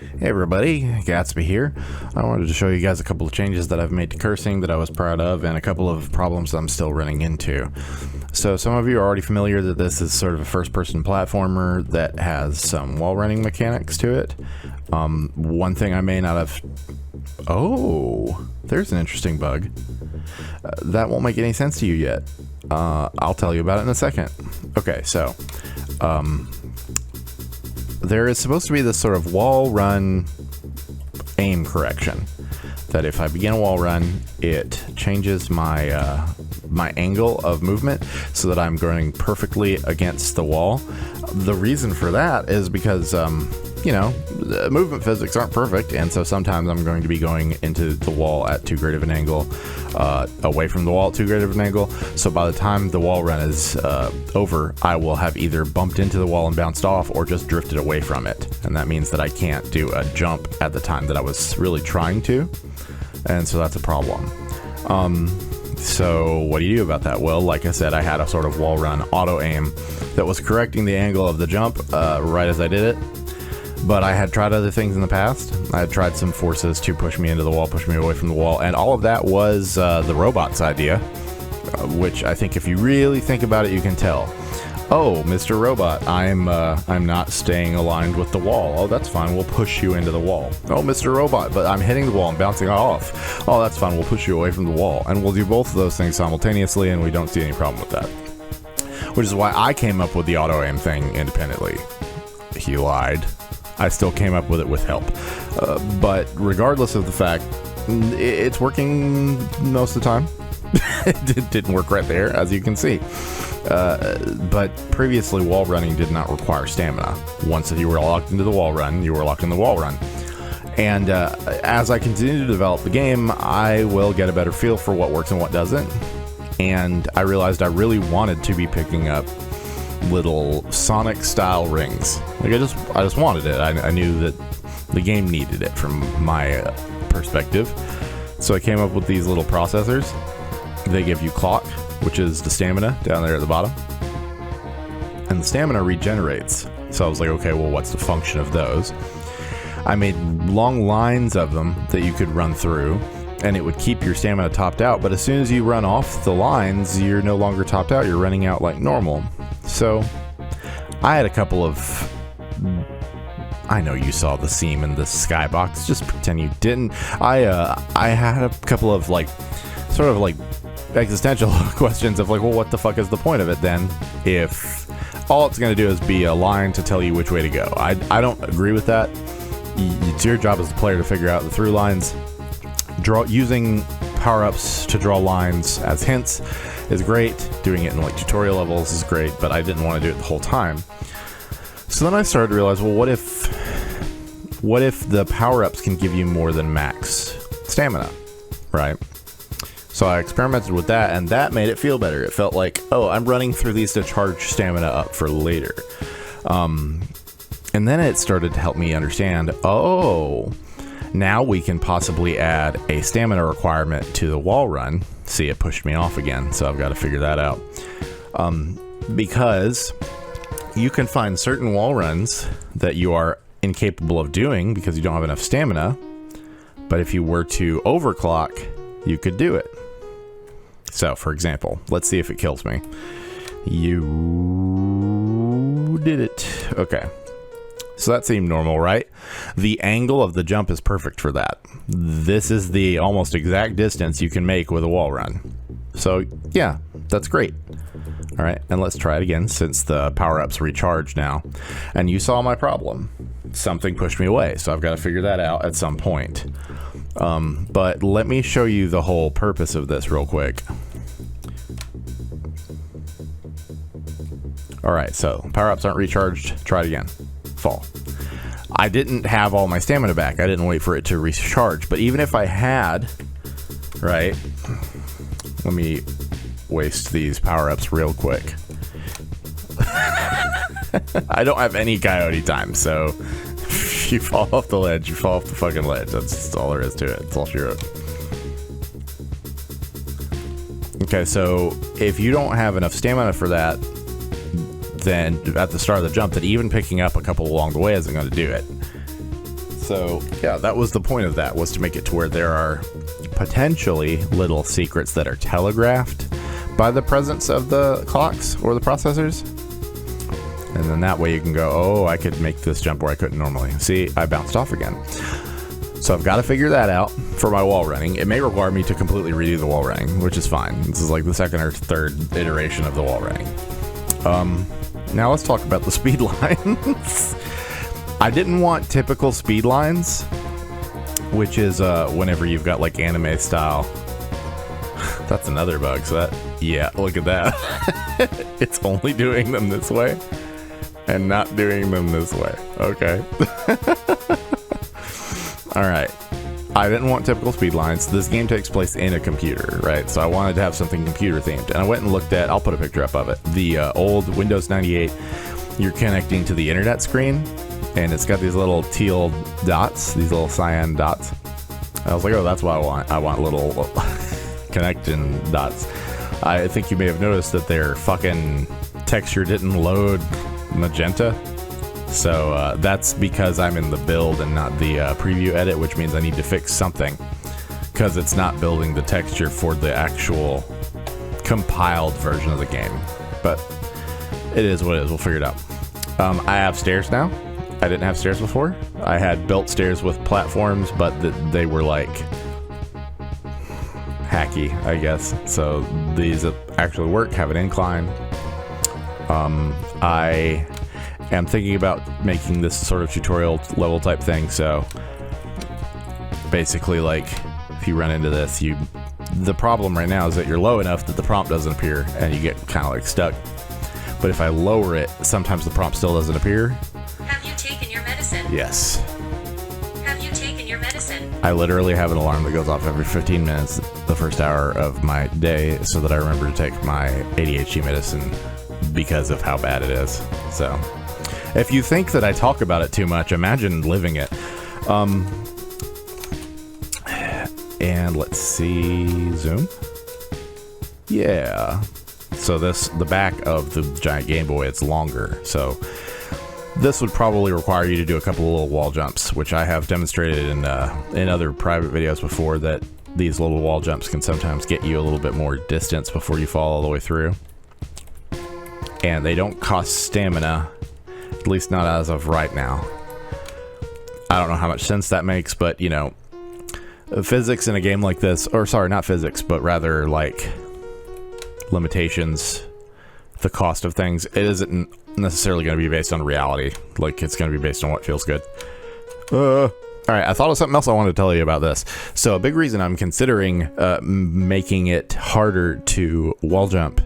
Hey everybody, Gatsby here. I wanted to show you guys a couple of changes that I've made to cursing that I was proud of, and a couple of problems I'm still running into. So some of you are already familiar that this is sort of a first-person platformer that has some wall running mechanics to it. One thing I may not have... Oh, there's an interesting bug. That won't make any sense to you yet. I'll tell you about it in a second. Okay, so... there is supposed to be this sort of wall run aim correction that if I begin a wall run, it changes my my angle of movement so that I'm going perfectly against the wall. The reason for that is because you know, the movement physics aren't perfect, and so sometimes I'm going to be going into the wall at too great of an angle, away from the wall at too great of an angle. So by the time the wall run is over, I will have either bumped into the wall and bounced off, or just drifted away from it. And that means that I can't do a jump at the time that I was really trying to, and so that's a problem. So what do you do about that? Well, like I said, I had a sort of wall run auto aim that was correcting the angle of the jump right as I did it. But I had tried other things in the past. I had tried some forces to push me into the wall, push me away from the wall, and all of that was the robot's idea, which I think if you really think about it, you can tell. Oh, Mr. Robot, I'm not staying aligned with the wall. Oh, that's fine. We'll push you into the wall. Oh, Mr. Robot, but I'm hitting the wall and bouncing off. Oh, that's fine. We'll push you away from the wall. And we'll do both of those things simultaneously, and we don't see any problem with that. Which is why I came up with the auto-aim thing independently. He lied. I still came up with it with help. But regardless of the fact, it's working most of the time. It didn't work right there, as you can see. But previously, wall running did not require stamina. Once you were locked into the wall run, you were locked in the wall run. And as I continue to develop the game, I will get a better feel for what works and what doesn't. And I realized I really wanted to be picking up little Sonic style rings. Like I just wanted it. I knew that the game needed it from my perspective. So I came up with these little processors. They give you clock, which is the stamina down there at the bottom. And the stamina regenerates. So I was like, okay, well, what's the function of those? I made long lines of them that you could run through, and it would keep your stamina topped out. But as soon as you run off the lines, you're no longer topped out. You're running out like normal. So I had a couple of... I know you saw the seam in the skybox. Just pretend you didn't. I had a couple of like sort of like existential questions of like, well, what the fuck is the point of it then if all it's going to do is be a line to tell you which way to go? I don't agree with that. It's your job as the player to figure out the through lines. Using power-ups to draw lines as hints is great. Doing it in like tutorial levels is great, but I didn't want to do it the whole time. So then I started to realize, well, what if the power-ups can give you more than max stamina, right? So I experimented with that, and that made it feel better. It felt like, oh, I'm running through these to charge stamina up for later. And then it started to help me understand, oh, now we can possibly add a stamina requirement to the wall run. See, it pushed me off again, so I've got to figure that out. Because you can find certain wall runs that you are incapable of doing because you don't have enough stamina, but if you were to overclock, you could do it. So, for example, let's see if it kills me. You did it. Okay. So that seemed normal, right? The angle of the jump is perfect for that. This is the almost exact distance you can make with a wall run. So, yeah, that's great. All right, and let's try it again since the power-up's recharged now. And you saw my problem. Something pushed me away, so I've got to figure that out at some point. But let me show you the whole purpose of this real quick. All right, so power-ups aren't recharged. Try it again. Fall. I didn't have all my stamina back. I didn't wait for it to recharge. But even if I had, right, let me waste these power-ups real quick. I don't have any coyote time, so if you fall off the ledge, you fall off the fucking ledge. That's all there is to it. That's all she wrote. Okay, so if you don't have enough stamina for that, then at the start of the jump, that even picking up a couple along the way isn't going to do it. So yeah, that was the point of that, was to make it to where there are potentially little secrets that are telegraphed by the presence of the clocks or the processors. And then that way you can go, oh, I could make this jump where I couldn't normally. See, I bounced off again. So I've got to figure that out for my wall running. It may require me to completely redo the wall running, which is fine. This is like the second or third iteration of the wall running. Now let's talk about the speed lines. I didn't want typical speed lines, which is whenever you've got like anime style. That's another bug. So that, yeah, look at that. It's only doing them this way and not doing them this way. Okay. All right. I didn't want typical speed lines. This game takes place in a computer, right? So I wanted to have something computer themed. And I went and looked at, I'll put a picture up of it, the old Windows 98. You're connecting to the internet screen, and it's got these little teal dots, these little cyan dots. I was like, oh, that's what I want. I want little connection dots. I think you may have noticed that their fucking texture didn't load magenta. So that's because I'm in the build and not the preview edit, which means I need to fix something because it's not building the texture for the actual compiled version of the game. But it is what it is. We'll figure it out. I have stairs now. I didn't have stairs before. I had built stairs with platforms, but they were like hacky, I guess. So these actually work, have an incline. I am thinking about making this sort of tutorial level type thing. So basically, like, if you run into this, the problem right now is that you're low enough that the prompt doesn't appear and you get kind of like stuck. But if I lower it, sometimes the prompt still doesn't appear. Have you taken your medicine? Yes. Have you taken your medicine? I literally have an alarm that goes off every 15 minutes the first hour of my day so that I remember to take my ADHD medicine because of how bad it is. So if you think that I talk about it too much, imagine living it. And let's see, zoom. Yeah. So the back of the giant Game Boy, it's longer. So this would probably require you to do a couple of little wall jumps, which I have demonstrated in other private videos before, that these little wall jumps can sometimes get you a little bit more distance before you fall all the way through. And they don't cost stamina, at least not as of right now. I don't know how much sense that makes, but, you know, physics in a game like this, or sorry, not physics, but rather like limitations, the cost of things, it isn't necessarily going to be based on reality. Like, it's going to be based on what feels good. All right, I thought of something else I wanted to tell you about this. So a big reason I'm considering making it harder to wall jump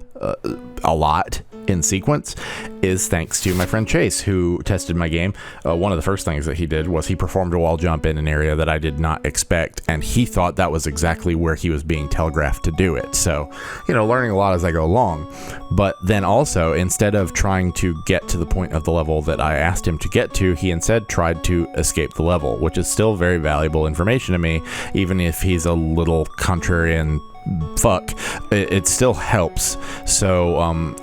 a lot in sequence is thanks to my friend Chase, who tested my game. One of the first things that he did was he performed a wall jump in an area that I did not expect, and he thought that was exactly where he was being telegraphed to do it. So, you know, learning a lot as I go along. But then also, instead of trying to get to the point of the level that I asked him to get to, he instead tried to escape the level, which is still very valuable information to me, even if he's a little contrarian fuck. It still helps. So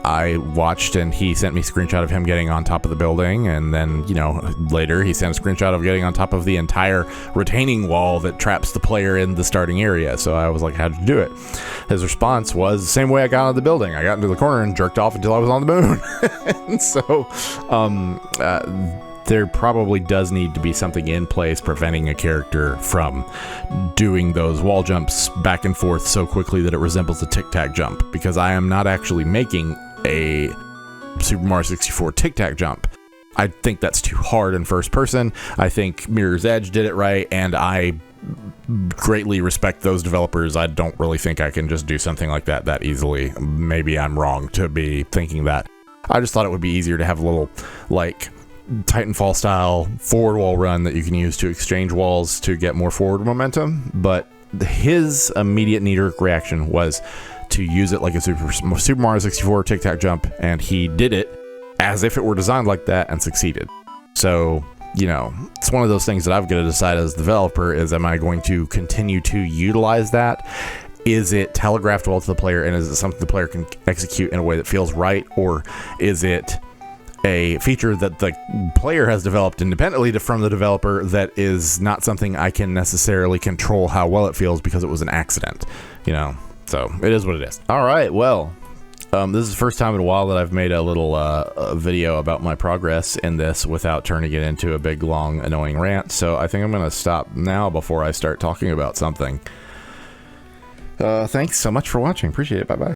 I watched, and he sent me a screenshot of him getting on top of the building, and then, you know, later he sent a screenshot of getting on top of the entire retaining wall that traps the player in the starting area. So I was like, how'd you do it? His response was the same way I got out of the building. I got into the corner and jerked off until I was on the moon. And so there probably does need to be something in place preventing a character from doing those wall jumps back and forth so quickly that it resembles a tic-tac jump, because I am not actually making a Super Mario 64 tic-tac jump. I think that's too hard in first person. I think Mirror's Edge did it right, and I greatly respect those developers. I don't really think I can just do something like that easily. Maybe I'm wrong to be thinking that. I just thought it would be easier to have a little, like, Titanfall style forward wall run that you can use to exchange walls to get more forward momentum. But his immediate knee-jerk reaction was to use it like a Super Mario 64 tic-tac jump, and he did it as if it were designed like that and succeeded. So, you know, it's one of those things that I've got to decide as a developer is, am I going to continue to utilize that? Is it telegraphed well to the player, and is it something the player can execute in a way that feels right, or is it a feature that the player has developed independently from the developer that is not something I can necessarily control how well it feels because it was an accident, so it is what it is. All right, well, this is the first time in a while that I've made a little video about my progress in this without turning it into a big, long, annoying rant, so I think I'm going to stop now before I start talking about something. Thanks so much for watching. Appreciate it. Bye-bye.